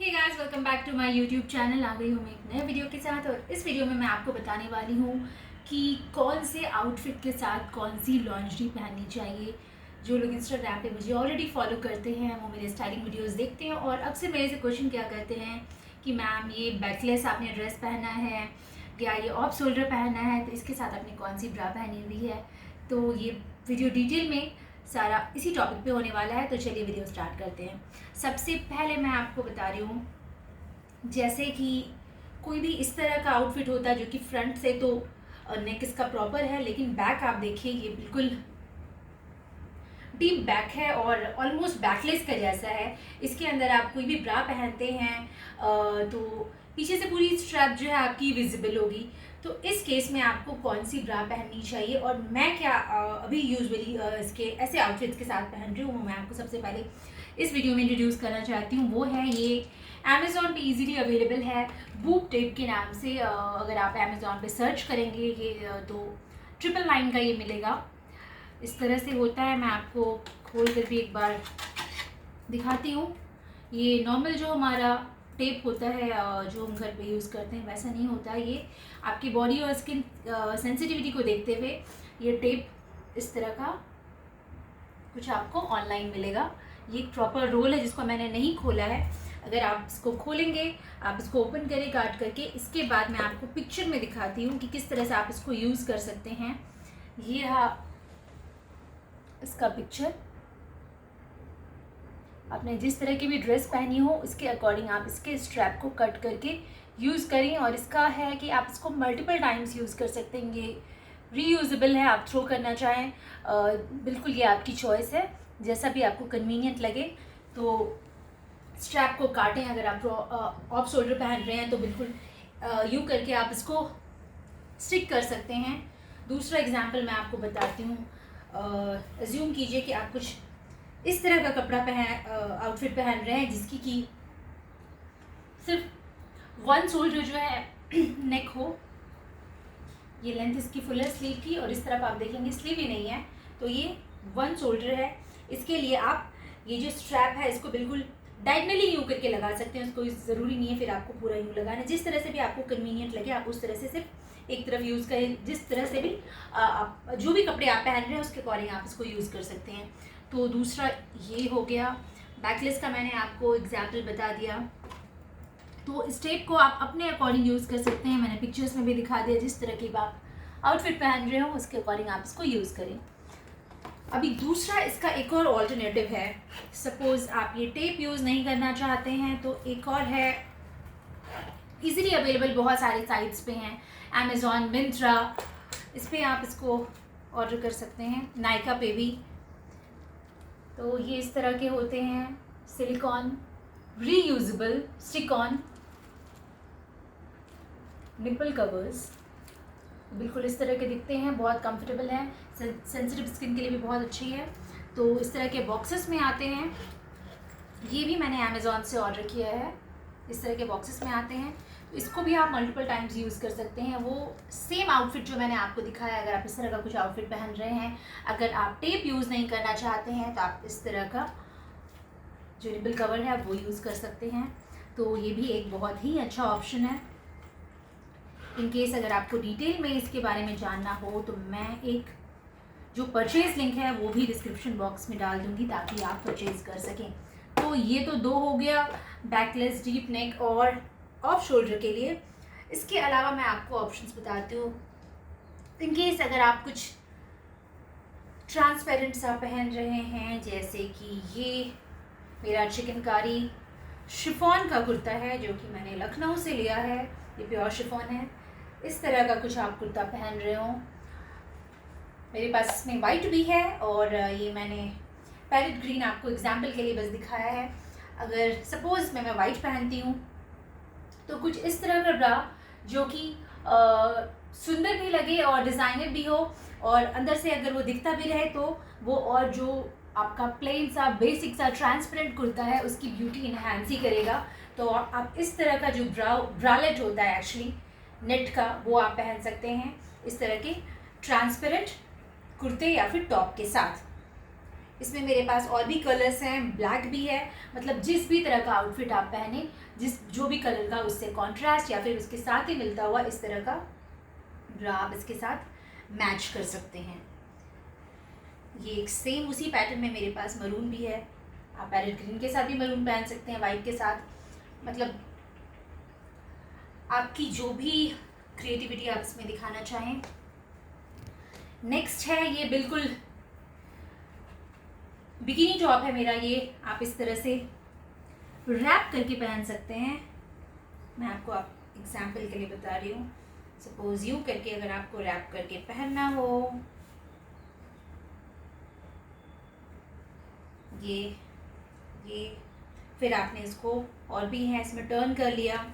Hey guys, welcome back to my YouTube channel. आ गई हूँ मैं एक नए वीडियो के साथ और इस वीडियो में मैं आपको बताने वाली हूँ कि कौन से आउटफिट के साथ कौन सी लॉन्जरी पहननी चाहिए। जो लोग इंस्टाग्राम पे मुझे ऑलरेडी फॉलो करते हैं वो मेरे स्टाइलिंग वीडियोस देखते हैं और अक्सर मेरे से क्वेश्चन क्या करते हैं कि मैम ये बैकलेस आपने ड्रेस पहना है या ये ऑफ शोल्डर पहना है, तो इसके साथ आपने कौन सी ब्रा पहनी हुई है। तो ये वीडियो डिटेल में सारा इसी टॉपिक पे होने वाला है, तो चलिए वीडियो स्टार्ट करते हैं। सबसे पहले मैं आपको बता रही हूँ, जैसे कि कोई भी इस तरह का आउटफिट होता है जो कि फ्रंट से तो नेक इसका प्रॉपर है, लेकिन बैक आप देखिए ये बिल्कुल डीप बैक है और ऑलमोस्ट बैकलेस का जैसा है। इसके अंदर आप कोई भी ब्रा पहनते हैं तो पीछे से पूरी स्ट्रैप जो है आपकी विजिबल होगी। तो इस केस में आपको कौन सी ब्रा पहननी चाहिए और मैं क्या अभी यूजुअली इसके ऐसे आउटफिट्स के साथ पहन रही हूँ, मैं आपको सबसे पहले इस वीडियो में इंट्रोड्यूस करना चाहती हूँ। वो है ये अमेज़ॉन पे इजीली अवेलेबल है बूब टेप के नाम से। अगर आप अमेज़ॉन पे सर्च करेंगे ये तो 999 का ये मिलेगा। इस तरह से होता है, मैं आपको खोल कर भी एक बार दिखाती हूँ। ये नॉर्मल जो हमारा टेप होता है जो हम घर पे यूज़ करते हैं वैसा नहीं होता है। ये आपकी बॉडी और स्किन सेंसिटिविटी को देखते हुए ये टेप इस तरह का कुछ आपको ऑनलाइन मिलेगा। ये एक प्रॉपर रोल है जिसको मैंने नहीं खोला है। अगर आप इसको खोलेंगे, आप इसको ओपन करें काट करके, इसके बाद मैं आपको पिक्चर में दिखाती हूँ कि किस तरह से आप इसको यूज़ कर सकते हैं। ये रहा इसका पिक्चर। आपने जिस तरह की भी ड्रेस पहनी हो उसके अकॉर्डिंग आप इसके स्ट्रैप को कट करके यूज़ करें। और इसका है कि आप इसको मल्टीपल टाइम्स यूज़ कर सकते हैं। ये रीयूजेबल है, आप थ्रो करना चाहें बिल्कुल ये आपकी चॉइस है, जैसा भी आपको कन्वीनियंट लगे। तो स्ट्रैप को काटें, अगर आप ऑफ शोल्डर पहन रहे हैं तो बिल्कुल यूँ करके आप इसको स्टिक कर सकते हैं। दूसरा एग्जाम्पल मैं आपको बताती हूँ। अज्यूम कीजिए कि आप कुछ इस तरह का कपड़ा आउटफिट पहन रहे हैं जिसकी कि सिर्फ वन शोल्डर जो है नेक हो। ये लेंथ इसकी फुलर स्लीव की और इस तरफ आप देखेंगे स्लीव ही नहीं है, तो ये वन शोल्डर है। इसके लिए आप ये जो स्ट्रैप है इसको बिल्कुल डायगनली यूँ करके लगा सकते हैं। उसको ज़रूरी नहीं है फिर आपको पूरा यूँ लगाना, जिस तरह से भी आपको कन्वीनियंट लगे आप उस तरह से सिर्फ एक तरफ यूज़ करें। जिस तरह से भी आप जो भी कपड़े आप पहन रहे हैं उसके अकॉर्डिंग आप इसको यूज़ कर सकते हैं। तो दूसरा ये हो गया। बैकलेस का मैंने आपको एग्जाम्पल बता दिया, तो स्टेप को आप अपने अकॉर्डिंग यूज़ कर सकते हैं। मैंने पिक्चर्स में भी दिखा दिया, जिस तरह की आप आउटफिट पहन रहे हो उसके अकॉर्डिंग आप इसको यूज़ करें। अभी दूसरा इसका एक और ऑल्टरनेटिव है। सपोज़ आप ये टेप यूज़ नहीं करना चाहते हैं तो एक और है, इजीली अवेलेबल बहुत सारे साइट्स पे हैं, अमेज़ॉन, मिंत्रा, इस पर आप इसको ऑर्डर कर सकते हैं, नायका पे भी। तो ये इस तरह के होते हैं, silicon reusable stick on nipple covers, बिल्कुल इस तरह के दिखते हैं, बहुत कंफर्टेबल है, सेंसिटिव स्किन के लिए भी बहुत अच्छी है। तो इस तरह के बॉक्सेस में आते हैं, ये भी मैंने अमेज़ॉन से ऑर्डर किया है। इस तरह के बॉक्सेस में आते हैं, तो इसको भी आप मल्टीपल टाइम्स यूज़ कर सकते हैं। वो सेम आउटफिट जो मैंने आपको दिखाया, अगर आप इस तरह का कुछ आउटफिट पहन रहे हैं, अगर आप टेप यूज़ नहीं करना चाहते हैं तो आप इस तरह का जो रिबल कवर है वो यूज़ कर सकते हैं। तो ये भी एक बहुत ही अच्छा ऑप्शन है। इन केस अगर आपको डिटेल में इसके बारे में जानना हो तो मैं एक जो परचेज़ लिंक है वो भी डिस्क्रिप्शन बॉक्स में डाल दूँगी ताकि आप परचेज़ कर सकें। तो ये तो दो हो गया, बैकलेस, डीप नेक और ऑफ शोल्डर के लिए। इसके अलावा मैं आपको ऑप्शंस बताती हूँ। इन केस अगर आप कुछ ट्रांसपेरेंट सा पहन रहे हैं, जैसे कि ये मेरा चिकनकारी शिफॉन का कुर्ता है जो कि मैंने लखनऊ से लिया है, ये प्योर शिफॉन है। इस तरह का कुछ आप कुर्ता पहन रहे हो, मेरे पास इसमें वाइट भी है और ये मैंने पैरेट ग्रीन आपको एग्जाम्पल के लिए बस दिखाया है। अगर सपोज़ मैं वाइट पहनती हूँ तो कुछ इस तरह का ब्रा जो कि सुंदर भी लगे और डिज़ाइनर भी हो और अंदर से अगर वो दिखता भी रहे तो वो और जो आपका प्लेन सा बेसिक सा ट्रांसपेरेंट कुर्ता है उसकी ब्यूटी इन्हांस ही करेगा। तो आप इस तरह का जो ब्रालेट होता है एक्चुअली नेट का, वो आप पहन सकते हैं इस तरह के ट्रांसपेरेंट कुर्ते या फिर टॉप के साथ। इसमें मेरे पास और भी कलर्स हैं, ब्लैक भी है, मतलब जिस भी तरह का आउटफिट आप पहने, जो भी कलर का उससे कॉन्ट्रास्ट या फिर उसके साथ ही मिलता हुआ इस तरह का ब्रा आप इसके साथ मैच कर सकते हैं। ये एक सेम उसी पैटर्न में मेरे पास मरून भी है, आप पैरेट ग्रीन के साथ भी मरून पहन सकते हैं, वाइट के साथ, मतलब आपकी जो भी क्रिएटिविटी आप इसमें दिखाना चाहें। नेक्स्ट है ये बिल्कुल बिकिनी टॉप है मेरा, ये आप इस तरह से रैप करके पहन सकते हैं। मैं आपको एग्जाम्पल के लिए बता रही हूँ, सपोज यूँ करके अगर आपको रैप करके पहनना हो, ये फिर आपने इसको और भी है इसमें टर्न कर लिया।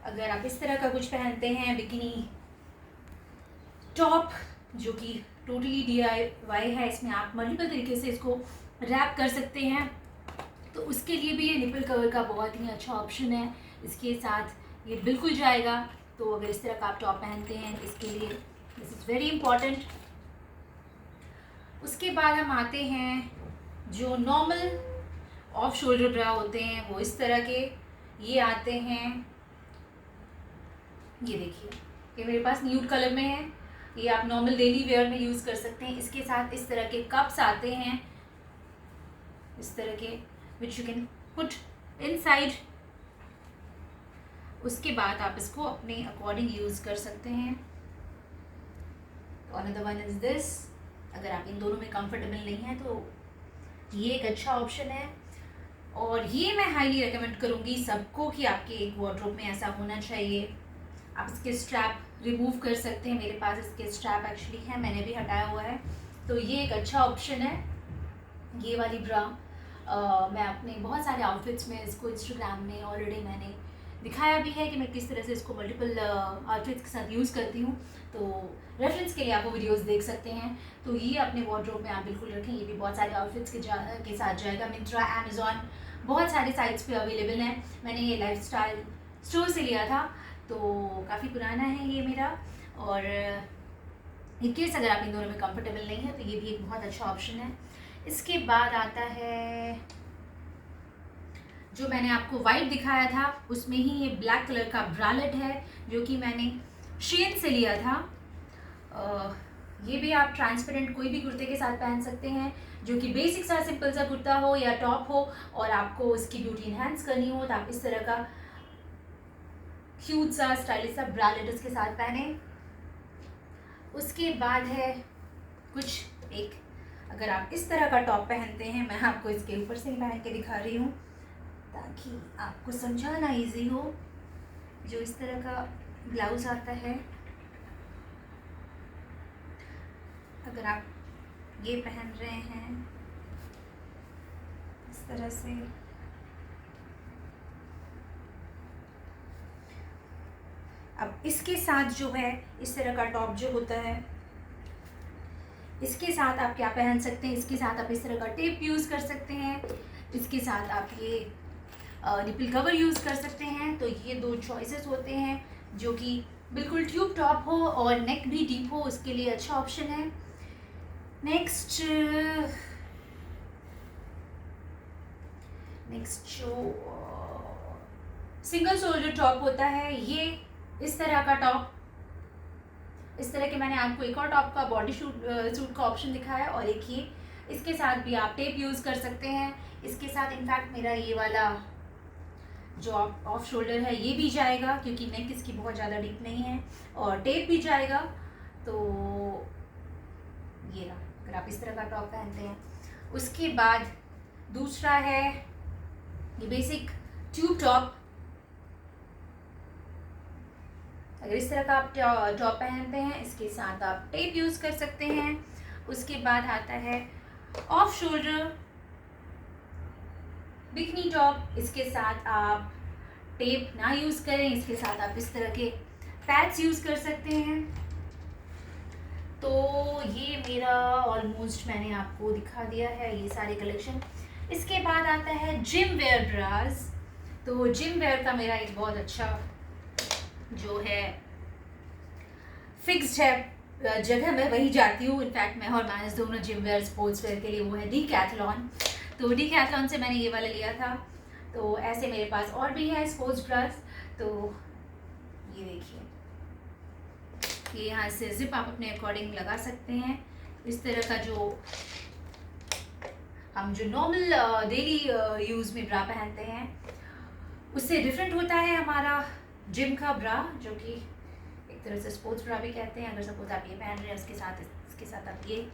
अगर आप इस तरह का कुछ पहनते हैं बिकिनी टॉप जो कि टोटली DIY है, इसमें आप मल्टीपल तरीके से इसको रैप कर सकते हैं, तो उसके लिए भी ये निपल कवर का बहुत ही अच्छा ऑप्शन है, इसके साथ ये बिल्कुल जाएगा। तो अगर इस तरह का आप टॉप पहनते हैं इसके लिए दिस इज़ वेरी इम्पॉर्टेंट। उसके बाद हम आते हैं जो नॉर्मल ऑफ शोल्डर ब्रा होते हैं, वो इस तरह के ये आते हैं। ये देखिए, ये मेरे पास न्यूड कलर में है, ये आप नॉर्मल डेली वेयर में यूज़ कर सकते हैं। इसके साथ इस तरह के कप्स आते हैं, इस तरह के, which you can put inside. उसके बाद आप इसको अपने अकॉर्डिंग यूज़ कर सकते हैं। अनदर वन इज़ दिस, अगर आप इन दोनों में कंफर्टेबल नहीं हैं तो ये एक अच्छा ऑप्शन है। और ये मैं हाईली रिकमेंड करूँगी सबको कि आपके एक वार्डरोब में ऐसा होना चाहिए। आप इसके स्ट्रैप रिमूव कर सकते हैं, मेरे पास इसके स्ट्रैप एक्चुअली है, मैंने भी हटाया हुआ है, तो ये एक अच्छा ऑप्शन है। ये वाली ब्रा मैं अपने बहुत सारे आउटफिट्स में इसको इंस्टाग्राम में ऑलरेडी मैंने दिखाया भी है कि मैं किस तरह से इसको मल्टीपल आउटफिट्स के साथ यूज़ करती हूँ, तो रेफरेंस के लिए आप वो वीडियोस देख सकते हैं। तो ये अपने वार्डरोब में आप बिल्कुल रखें, ये भी बहुत सारे आउटफिट्स के साथ जाएगा। मिंत्रा, अमेज़ॉन, बहुत सारे साइट्स पे अवेलेबल हैं। मैंने ये लाइफस्टाइल स्टोर से लिया था, तो काफ़ी पुराना है ये मेरा। और इन केस अगर आप इन दोनों में कंफर्टेबल नहीं है तो ये भी एक बहुत अच्छा ऑप्शन है। इसके बाद आता है जो मैंने आपको वाइट दिखाया था, उसमें ही ये ब्लैक कलर का ब्रालेट है जो कि मैंने शेन से लिया था। ये भी आप ट्रांसपेरेंट कोई भी कुर्ते के साथ पहन सकते हैं, जो कि बेसिक सा सिंपल सा कुर्ता हो या टॉप हो और आपको उसकी ब्यूटी इन्हांस करनी हो, तो आप इस तरह का क्यूट सा स्टाइलिश सा ब्रालेट उसके साथ पहने। उसके बाद है कुछ एक, अगर आप इस तरह का टॉप पहनते हैं, मैं आपको इसके ऊपर से ही पहन के दिखा रही हूँ ताकि आपको समझाना इजी हो। जो इस तरह का ब्लाउज आता है, अगर आप ये पहन रहे हैं इस तरह से, अब इसके साथ जो है इस तरह का टॉप जो होता है, इसके साथ आप क्या पहन सकते हैं, इसके साथ आप इस तरह का टेप यूज़ कर सकते हैं, इसके साथ आप ये निपल कवर यूज़ कर सकते हैं। तो ये दो चॉइसेस होते हैं, जो कि बिल्कुल ट्यूब टॉप हो और नेक भी डीप हो, उसके लिए अच्छा ऑप्शन है। नेक्स्ट जो सिंगल शोल्डर टॉप होता है, ये इस तरह का टॉप, इस तरह के मैंने आपको एक और टॉप का बॉडी सूट का ऑप्शन दिखाया, और एक ये, इसके साथ भी आप टेप यूज़ कर सकते हैं। इसके साथ इनफैक्ट मेरा ये वाला जो ऑफ शोल्डर है ये भी जाएगा, क्योंकि नेक इसकी बहुत ज़्यादा डीप नहीं है, और टेप भी जाएगा। तो ये रहा, अगर आप इस तरह का टॉप पहनते हैं। उसके बाद दूसरा है ये बेसिक ट्यूब टॉप, अगर इस तरह का आप टॉप पहनते हैं, इसके साथ आप टेप यूज़ कर सकते हैं। उसके बाद आता है ऑफ शोल्डर बिकनी टॉप, इसके साथ आप टेप ना यूज़ करें, इसके साथ आप इस तरह के पैड्स यूज़ कर सकते हैं। तो ये मेरा ऑलमोस्ट मैंने आपको दिखा दिया है ये सारे कलेक्शन। इसके बाद आता है जिम वेयर ब्रास। तो जिम वेयर का मेरा एक बहुत अच्छा जो है फिक्स्ड है जगह मैं वही जाती हूँ। इनफैक्ट मैं और मानस दोनों जिम वेयर स्पोर्ट्स वेयर के लिए, वो है डीकैथलॉन। तो डीकैथलॉन से मैंने ये वाला लिया था। तो ऐसे मेरे पास और भी है स्पोर्ट्स ब्रास। तो ये देखिए, ये यहाँ से जिप आप अपने अकॉर्डिंग लगा सकते हैं। इस तरह का जो हम जो नॉर्मल डेली यूज़ में ब्रा पहनते हैं उससे डिफरेंट होता है हमारा जिम का ब्रा, जो कि एक तरह से स्पोर्ट्स ब्रा भी कहते हैं। अगर सपोज आप ये पहन रहे हैं, इसके साथ आप ये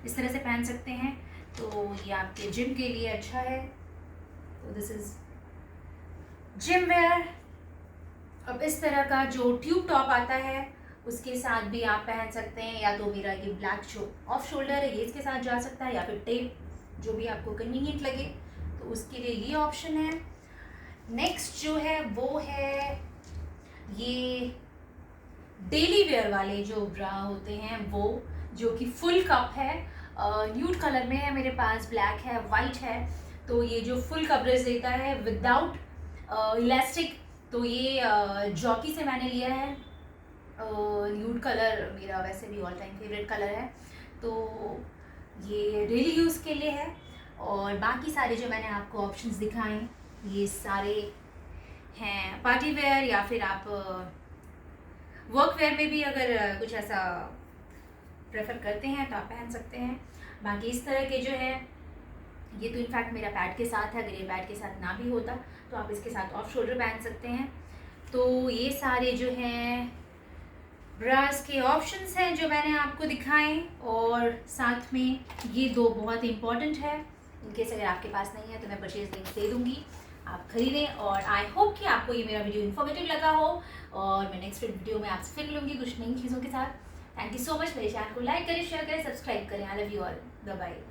इस तरह से पहन सकते हैं, तो ये आपके जिम के लिए अच्छा है। तो दिस इज़ जिम वेयर। अब इस तरह का जो ट्यूब टॉप आता है उसके साथ भी आप पहन सकते हैं, या तो मेरा ये ब्लैक जो ऑफ शोल्डर है ये इसके साथ जा सकता है, या फिर टेप, जो भी आपको कन्वीनियंट लगे। तो उसके लिए ये ऑप्शन है। नेक्स्ट जो है वो है ये डेली वेयर वाले जो ब्रा होते हैं, वो जो कि फुल कप है, न्यूड कलर में है मेरे पास, ब्लैक है, वाइट है। तो ये जो फुल कवरेज देता है विदाउट इलास्टिक, तो ये जॉकी से मैंने लिया है। न्यूड कलर मेरा वैसे भी ऑल टाइम फेवरेट कलर है। तो ये डेली यूज़ के लिए है। और बाकी सारे जो मैंने आपको ऑप्शंस दिखाए ये सारे हैं पार्टी वेयर, या फिर आप वर्क वेयर में भी अगर कुछ ऐसा प्रेफर करते हैं तो आप पहन सकते हैं। बाकी इस तरह के जो है, ये तो इनफैक्ट मेरा पैड के साथ है, अगर ये पैड के साथ ना भी होता तो आप इसके साथ ऑफ शोल्डर पहन सकते हैं। तो ये सारे जो हैं ब्रास के ऑप्शंस हैं जो मैंने आपको दिखाए। और साथ में ये दो बहुत इंपॉर्टेंट है, इनकेस अगर आपके पास नहीं है तो मैं परचेज लिंक दे दूँगी, आप खरीदें। और आई होप कि आपको ये मेरा वीडियो इन्फॉर्मेटिव लगा हो, और मैं नेक्स्ट वीडियो में आपसे फिर मिलूँगी कुछ नई चीज़ों के साथ। Thank you so much. मेरे चैनल को लाइक करें, शेयर करें, सब्सक्राइब करें। I love you all. Bye bye.